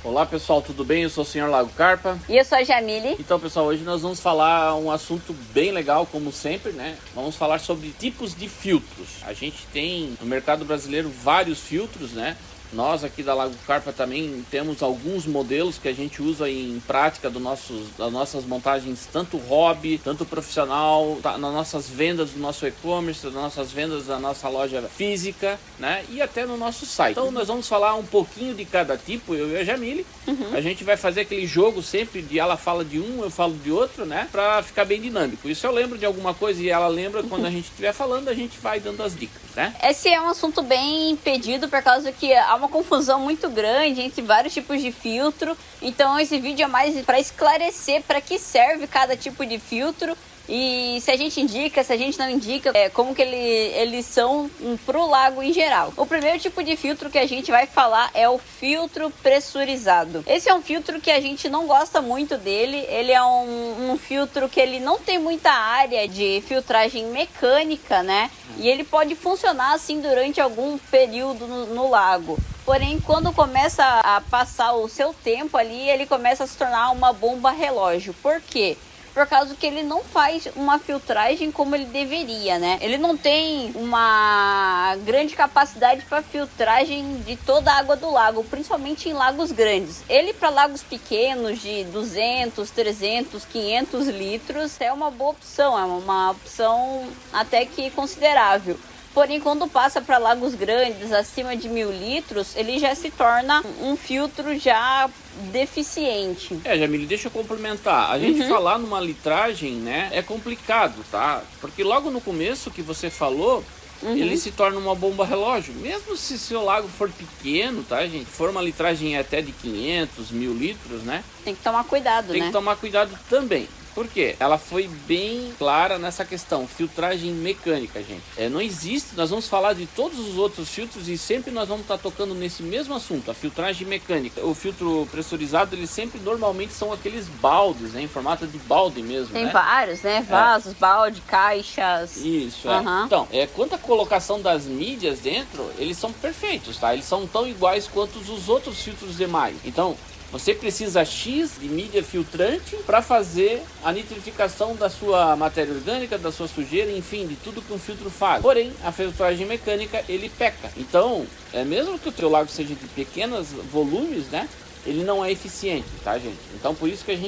Olá pessoal, tudo bem? Eu sou o Sr. Lago Carpa. E eu sou a Jamile. Então pessoal, hoje nós vamos falar um assunto bem legal, como sempre, né? Vamos falar sobre tipos de filtros. A gente tem no mercado brasileiro vários filtros, né? Nós aqui da Lago Carpa também temos alguns modelos que a gente usa em prática das nossas montagens, tanto hobby, tanto profissional, nas nossas vendas do nosso e-commerce, das nossas vendas da nossa loja física, né? E até no nosso site. Então nós vamos falar um pouquinho de cada tipo, eu e a Jamile. A gente vai fazer aquele jogo sempre de ela fala de um, eu falo de outro, né? Pra ficar bem dinâmico. E se eu lembro de alguma coisa e ela lembra, quando a gente estiver falando, a gente vai dando as dicas, né? Esse é um assunto bem pedido por causa que há uma confusão muito grande entre vários tipos de filtro. Então esse vídeo é mais para esclarecer para que serve cada tipo de filtro. E se a gente indica, se a gente não indica, como que eles são pro lago em geral. O primeiro tipo de filtro que a gente vai falar é o filtro pressurizado. Esse é um filtro que a gente não gosta muito dele. Ele é um filtro que ele não tem muita área de filtragem mecânica, né? E ele pode funcionar assim durante algum período no lago. Porém, quando começa a passar o seu tempo ali, ele começa a se tornar uma bomba relógio. Por quê? Por causa que ele não faz uma filtragem como ele deveria, né? Ele não tem uma grande capacidade para filtragem de toda a água do lago, principalmente em lagos grandes. Ele para lagos pequenos de 200, 300, 500 litros é uma boa opção, é uma opção até que considerável. Porém, quando passa para lagos grandes, acima de 1000 litros, ele já se torna um filtro já deficiente. Jamile, deixa eu complementar. A gente falar numa litragem, né, é complicado, tá? Porque logo no começo que você falou, ele se torna uma bomba relógio. Mesmo se seu lago for pequeno, tá, gente? For uma litragem até de 500, 1000 litros, né? Tem que tomar cuidado, Tem que tomar cuidado também. Por quê? Ela foi bem clara nessa questão, filtragem mecânica, gente. Não existe, nós vamos falar de todos os outros filtros e sempre nós vamos estar tocando nesse mesmo assunto, a filtragem mecânica. O filtro pressurizado, eles sempre normalmente são aqueles baldes, né, em formato de balde mesmo, Tem né? vários, né? Vasos, balde, caixas. Isso, Então, quanto à colocação das mídias dentro, eles são perfeitos, tá? Eles são tão iguais quanto os outros filtros demais. Então, você precisa X de mídia filtrante para fazer a nitrificação da sua matéria orgânica, da sua sujeira, enfim, de tudo que um filtro faz. Porém, a filtragem mecânica, ele peca. Então, mesmo que o teu lago seja de pequenos volumes, né, ele não é eficiente, tá, gente? Então, por isso que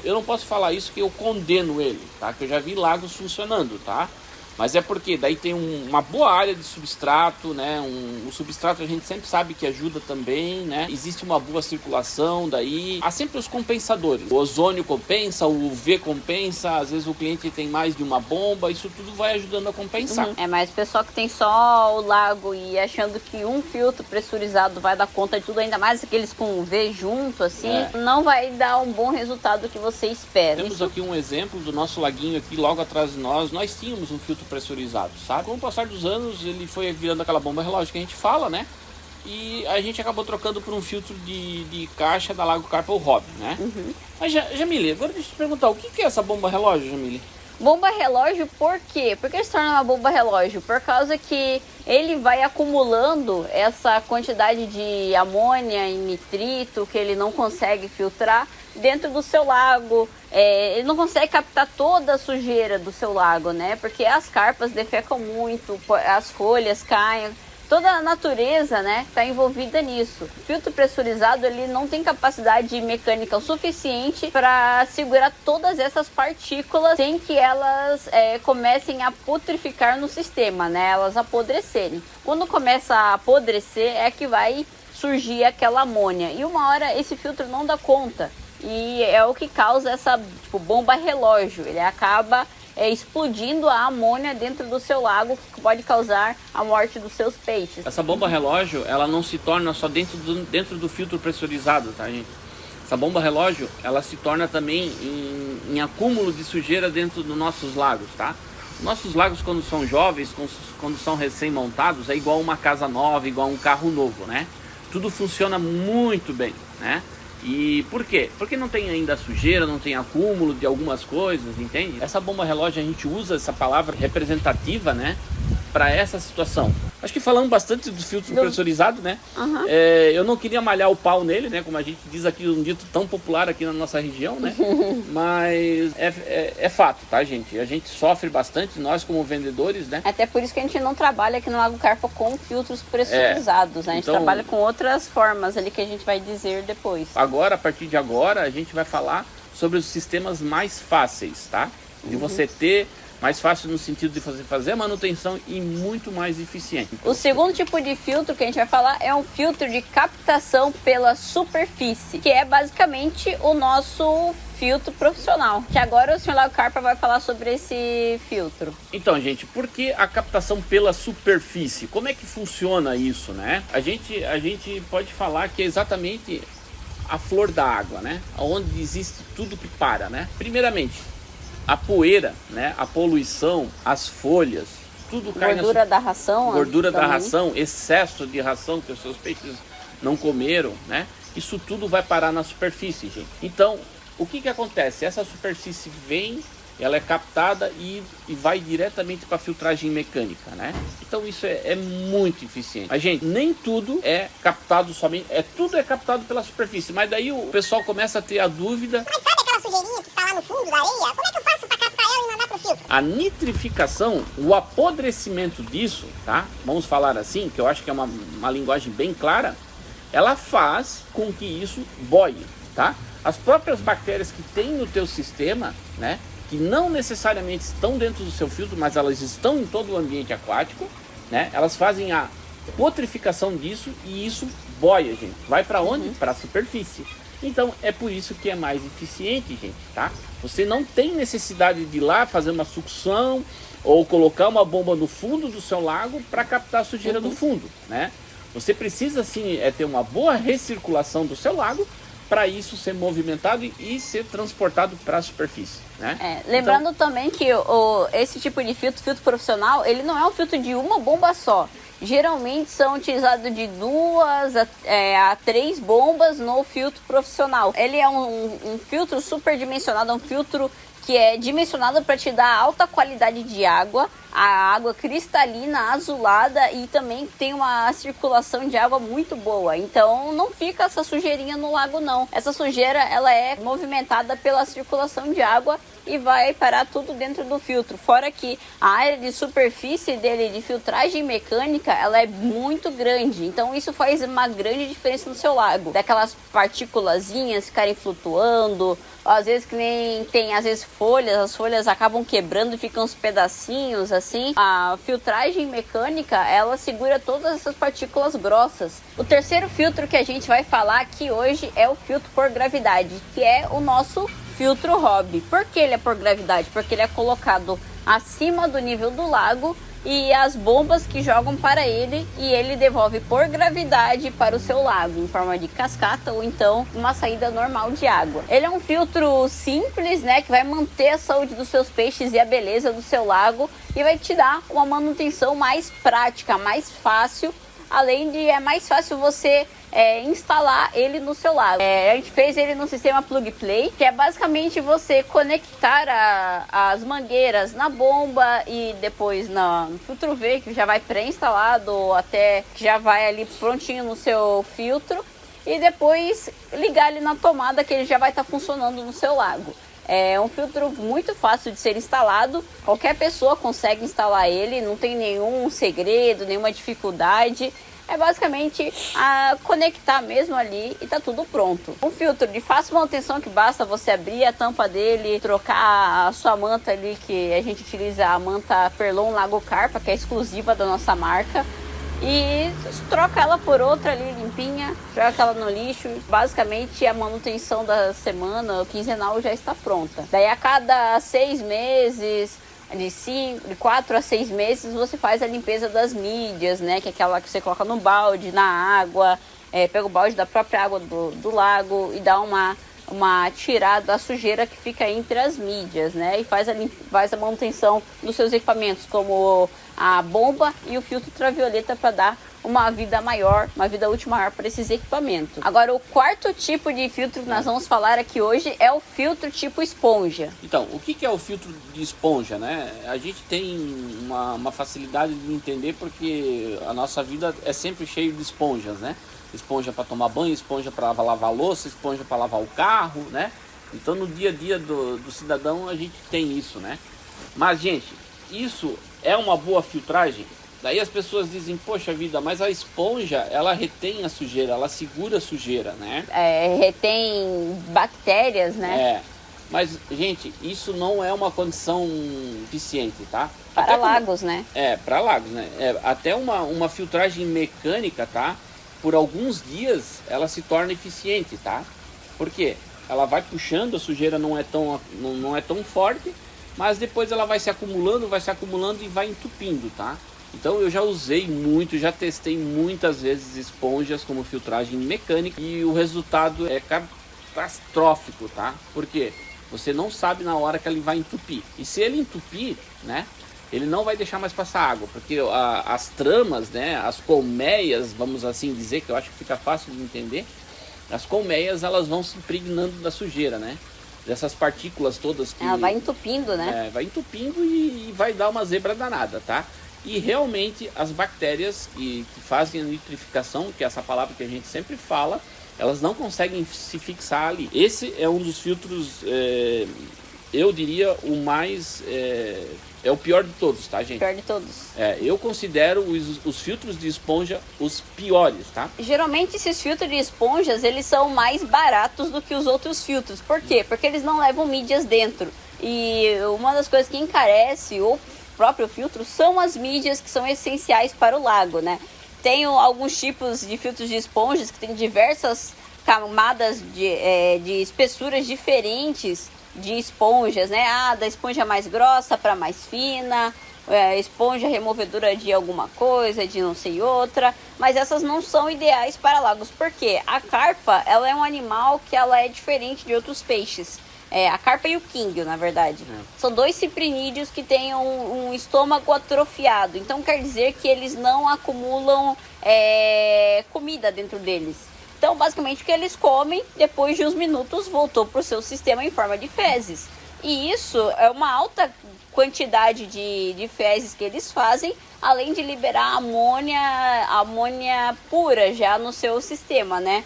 eu não posso falar isso que eu condeno ele, tá? Que eu já vi lagos funcionando, tá? Mas é porque daí tem uma boa área de substrato, né? O substrato a gente sempre sabe que ajuda também, né? Existe uma boa circulação, daí há sempre os compensadores. O ozônio compensa, o UV compensa, às vezes o cliente tem mais de uma bomba, isso tudo vai ajudando a compensar. Mas o pessoal que tem só o lago e achando que um filtro pressurizado vai dar conta de tudo, ainda mais aqueles com UV junto, assim, não vai dar um bom resultado que você espera. Temos aqui um exemplo do nosso laguinho aqui, logo atrás de nós tínhamos um filtro pressurizado, sabe? Com o passar dos anos, ele foi virando aquela bomba relógio que a gente fala, né? E a gente acabou trocando por um filtro de caixa da Lago Carpa ou Hobby, né? Mas, Jamile, agora deixa eu te perguntar, o que é essa bomba relógio, Jamile? Bomba relógio por quê? Por que se torna uma bomba relógio? Por causa que ele vai acumulando essa quantidade de amônia e nitrito que ele não consegue filtrar dentro do seu lago. Ele não consegue captar toda a sujeira do seu lago, né? Porque as carpas defecam muito, as folhas caem. Toda a natureza, né, está envolvida nisso. O filtro pressurizado, ele não tem capacidade mecânica o suficiente para segurar todas essas partículas sem que elas comecem a putrificar no sistema, né, elas apodrecerem. Quando começa a apodrecer é que vai surgir aquela amônia. E uma hora esse filtro não dá conta. E é o que causa essa bomba relógio. Ele acaba explodindo a amônia dentro do seu lago, que pode causar a morte dos seus peixes. Essa bomba relógio, ela não se torna só dentro do filtro pressurizado, tá, gente? Essa bomba relógio, ela se torna também em acúmulo de sujeira dentro dos nossos lagos, tá? Nossos lagos, quando são jovens, quando são recém-montados, é igual uma casa nova, igual um carro novo, né? Tudo funciona muito bem, né? E por quê? Porque não tem ainda sujeira, não tem acúmulo de algumas coisas, entende? Essa bomba relógio, a gente usa essa palavra representativa, né, para essa situação. Acho que falamos bastante dos filtros pressurizados, né? Uhum. Eu não queria malhar o pau nele, né? Como a gente diz aqui, um dito tão popular aqui na nossa região, né? Mas é fato, tá, gente? A gente sofre bastante, nós como vendedores, né? Até por isso que a gente não trabalha aqui no Lago Carpa com filtros pressurizados, né? A gente trabalha com outras formas ali que a gente vai dizer depois. Agora, a partir de agora, a gente vai falar sobre os sistemas mais fáceis, tá? De você ter... Mais fácil no sentido de fazer a manutenção e muito mais eficiente. O segundo tipo de filtro que a gente vai falar é um filtro de captação pela superfície, que é basicamente o nosso filtro profissional. Que agora o Sr. Lago Carpa vai falar sobre esse filtro. Então, gente, por que a captação pela superfície? Como é que funciona isso, né? A gente pode falar que é exatamente a flor da água, né? Onde existe tudo que para, né? Primeiramente, a poeira, né? A poluição, as folhas, tudo cai gordura da ração, gordura da ração, excesso de ração que os seus peixes não comeram, né? Isso tudo vai parar na superfície, gente. Então, o que acontece? Essa superfície vem, ela é captada e vai diretamente para a filtragem mecânica, né? Então isso é muito eficiente. Mas, gente, nem tudo é captado somente, tudo é captado pela superfície, mas daí o pessoal começa a ter a dúvida. Mas sabe aquela sujeirinha que está lá no fundo da areia? Como é que eu faço para captar ela e mandar pro filtro? A nitrificação, o apodrecimento disso, tá? Vamos falar assim, que eu acho que é uma linguagem bem clara. Ela faz com que isso boie, tá? As próprias bactérias que tem no teu sistema, né? Que não necessariamente estão dentro do seu filtro, mas elas estão em todo o ambiente aquático, né? Elas fazem a putrificação disso e isso boia, gente. Vai para onde? Para a superfície. Então é por isso que é mais eficiente, gente, tá? Você não tem necessidade de ir lá fazer uma sucção ou colocar uma bomba no fundo do seu lago para captar a sujeira do fundo, né? Você precisa sim ter uma boa recirculação do seu lago para isso ser movimentado e ser transportado para a superfície, né? Lembrando também que esse tipo de filtro profissional, ele não é um filtro de uma bomba só. Geralmente são utilizados de 2 a 3 bombas no filtro profissional. Ele é um filtro superdimensionado, um filtro que é dimensionado para te dar alta qualidade de água, a água cristalina, azulada e também tem uma circulação de água muito boa. Então não fica essa sujeirinha no lago não. Essa sujeira ela é movimentada pela circulação de água e vai parar tudo dentro do filtro. Fora que a área de superfície dele de filtragem mecânica ela é muito grande. Então isso faz uma grande diferença no seu lago. Daquelas partículazinhas ficarem flutuando, às vezes que nem tem às vezes folhas, as folhas acabam quebrando e ficam uns pedacinhos assim. A filtragem mecânica, ela segura todas essas partículas grossas. O terceiro filtro que a gente vai falar aqui hoje é o filtro por gravidade, que é o nosso filtro hobby. Por que ele é por gravidade? Porque ele é colocado acima do nível do lago e as bombas que jogam para ele e ele devolve por gravidade para o seu lago em forma de cascata ou então uma saída normal de água. Ele é um filtro simples, né, que vai manter a saúde dos seus peixes e a beleza do seu lago e vai te dar uma manutenção mais prática, mais fácil. Além de é mais fácil você instalar ele no seu lago. A gente fez ele no sistema plug play, que é basicamente você conectar as mangueiras na bomba e depois no filtro V, que já vai pré-instalado ou até que já vai ali prontinho no seu filtro, e depois ligar ele na tomada que ele já vai estar funcionando no seu lago. É um filtro muito fácil de ser instalado, qualquer pessoa consegue instalar ele, não tem nenhum segredo, nenhuma dificuldade. É basicamente conectar mesmo ali e tá tudo pronto. Um filtro de fácil manutenção que basta você abrir a tampa dele, trocar a sua manta ali, que a gente utiliza a manta Perlon Lago Carpa, que é exclusiva da nossa marca. E troca ela por outra ali limpinha, joga ela no lixo. Basicamente a manutenção da semana, quinzenal, já está pronta. Daí a cada 6 meses, de 4 a 6 meses, você faz a limpeza das mídias, né? Que é aquela que você coloca no balde, na água, pega o balde da própria água do lago e dá uma tirada da sujeira que fica entre as mídias, né? E faz a manutenção dos seus equipamentos, como a bomba e o filtro ultravioleta, para dar uma vida maior, uma vida útil maior para esses equipamentos. Agora, o quarto tipo de filtro que nós vamos falar aqui hoje é o filtro tipo esponja. Então, o que é o filtro de esponja, né? A gente tem uma facilidade de entender porque a nossa vida é sempre cheia de esponjas, né? Esponja para tomar banho, esponja para lavar a louça, esponja para lavar o carro, né? Então, no dia a dia do cidadão, a gente tem isso, né? Mas, gente, isso é uma boa filtragem? Daí as pessoas dizem, poxa vida, mas a esponja, ela retém a sujeira, ela segura a sujeira, né? Retém bactérias, né? Mas, gente, isso não é uma condição eficiente, tá? Para lagos, né? Para lagos, né? Até uma filtragem mecânica, tá? Por alguns dias, ela se torna eficiente, tá? Por quê? Ela vai puxando, a sujeira não é tão forte, mas depois ela vai se acumulando e vai entupindo, tá? Então eu já usei muito, já testei muitas vezes esponjas como filtragem mecânica e o resultado é catastrófico, tá? Por quê? Você não sabe na hora que ele vai entupir. E se ele entupir, né? Ele não vai deixar mais passar água, porque as tramas, né? As colmeias, vamos assim dizer, que eu acho que fica fácil de entender. As colmeias, elas vão se impregnando da sujeira, né? Dessas partículas todas que... Ela vai entupindo, né? Vai entupindo e vai dar uma zebra danada, tá? E realmente as bactérias que fazem a nitrificação, que é essa palavra que a gente sempre fala, elas não conseguem se fixar ali. Esse é um dos filtros, eu diria, o mais... é o pior de todos, tá, gente? Pior de todos. Eu considero os filtros de esponja os piores, tá? Geralmente esses filtros de esponjas, eles são mais baratos do que os outros filtros. Por quê? Porque eles não levam mídias dentro. E uma das coisas que encarece o próprio filtro são as mídias que são essenciais para o lago, né? Tem alguns tipos de filtros de esponjas que tem diversas camadas de espessuras diferentes de esponjas, né? Da esponja mais grossa para mais fina, esponja removedora de alguma coisa, de não sei outra, mas essas não são ideais para lagos, porque a carpa, ela é um animal que ela é diferente de outros peixes. A carpa e o quingue, na verdade. São dois ciprinídeos que têm um estômago atrofiado. Então quer dizer que eles não acumulam comida dentro deles. Então, basicamente, o que eles comem, depois de uns minutos, voltou para o seu sistema em forma de fezes. E isso é uma alta quantidade de fezes que eles fazem, além de liberar amônia pura já no seu sistema, né?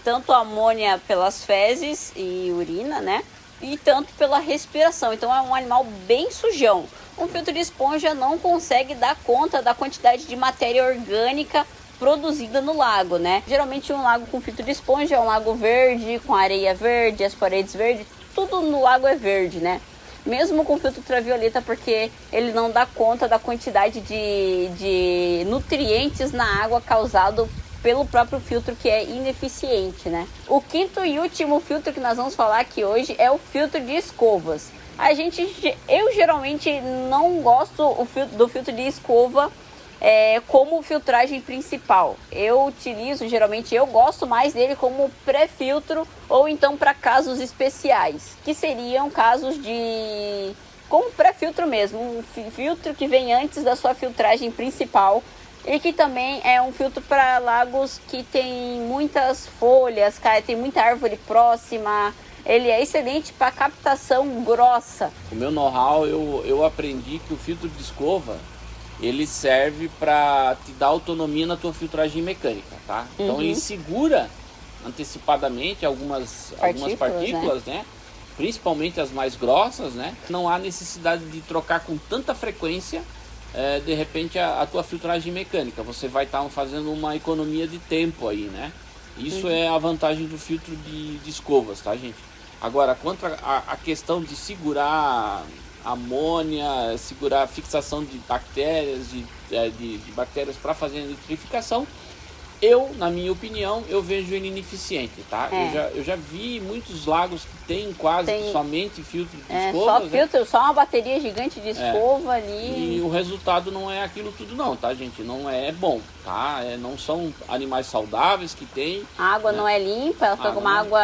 Tanto amônia pelas fezes e urina, né? E tanto pela respiração. Então, é um animal bem sujão. Um filtro de esponja não consegue dar conta da quantidade de matéria orgânica produzida no lago, né? Geralmente um lago com filtro de esponja é um lago verde, com areia verde, as paredes verdes, tudo no lago é verde, né? Mesmo com filtro ultravioleta, porque ele não dá conta da quantidade de nutrientes na água causado pelo próprio filtro, que é ineficiente, né? O quinto e último filtro que nós vamos falar aqui hoje é o filtro de escovas. Eu geralmente não gosto do filtro de escova como filtragem principal. Eu gosto mais dele como pré-filtro ou então para casos especiais, que seriam casos como pré-filtro mesmo, um filtro que vem antes da sua filtragem principal e que também é um filtro para lagos que tem muitas folhas, tem muita árvore próxima. Ele é excelente para captação grossa. O meu know-how, eu aprendi que o filtro de escova ele serve para te dar autonomia na tua filtragem mecânica, tá? Então ele segura antecipadamente algumas partículas, né? Principalmente as mais grossas, né? Não há necessidade de trocar com tanta frequência, de repente, a tua filtragem mecânica. Você vai estar fazendo uma economia de tempo aí, né? Isso é a vantagem do filtro de escovas, tá, gente? Agora, quanto a questão de segurar amônia, segurar a fixação de bactérias, de bactérias para fazer a nitrificação, na minha opinião, eu vejo ele ineficiente, tá? Eu já vi muitos lagos que tem somente filtro de escova. Só filtro, só uma bateria gigante de escova ali. E o resultado não é aquilo tudo não, tá, gente? Não é bom, tá? Não são animais saudáveis que tem. A água não é limpa, ela fica com uma água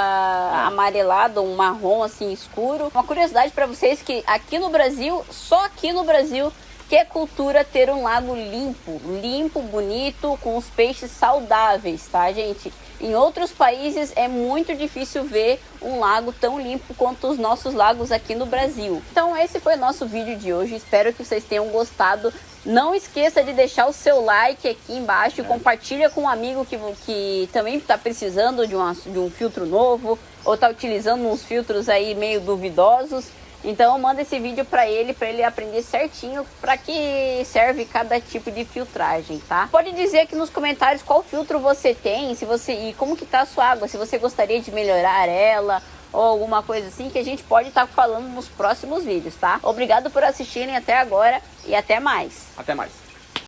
amarelada, um marrom assim escuro. Uma curiosidade para vocês que só aqui no Brasil, que é cultura ter um lago limpo, bonito, com os peixes saudáveis, tá, gente? Em outros países é muito difícil ver um lago tão limpo quanto os nossos lagos aqui no Brasil. Então esse foi o nosso vídeo de hoje, espero que vocês tenham gostado. Não esqueça de deixar o seu like aqui embaixo, compartilha com um amigo que também está precisando de um filtro novo, ou está utilizando uns filtros aí meio duvidosos. Então manda esse vídeo para ele aprender certinho para que serve cada tipo de filtragem, tá? Pode dizer aqui nos comentários qual filtro você tem, e como que tá a sua água, se você gostaria de melhorar ela ou alguma coisa assim, que a gente pode estar falando nos próximos vídeos, tá? Obrigado por assistirem até agora e até mais. Até mais.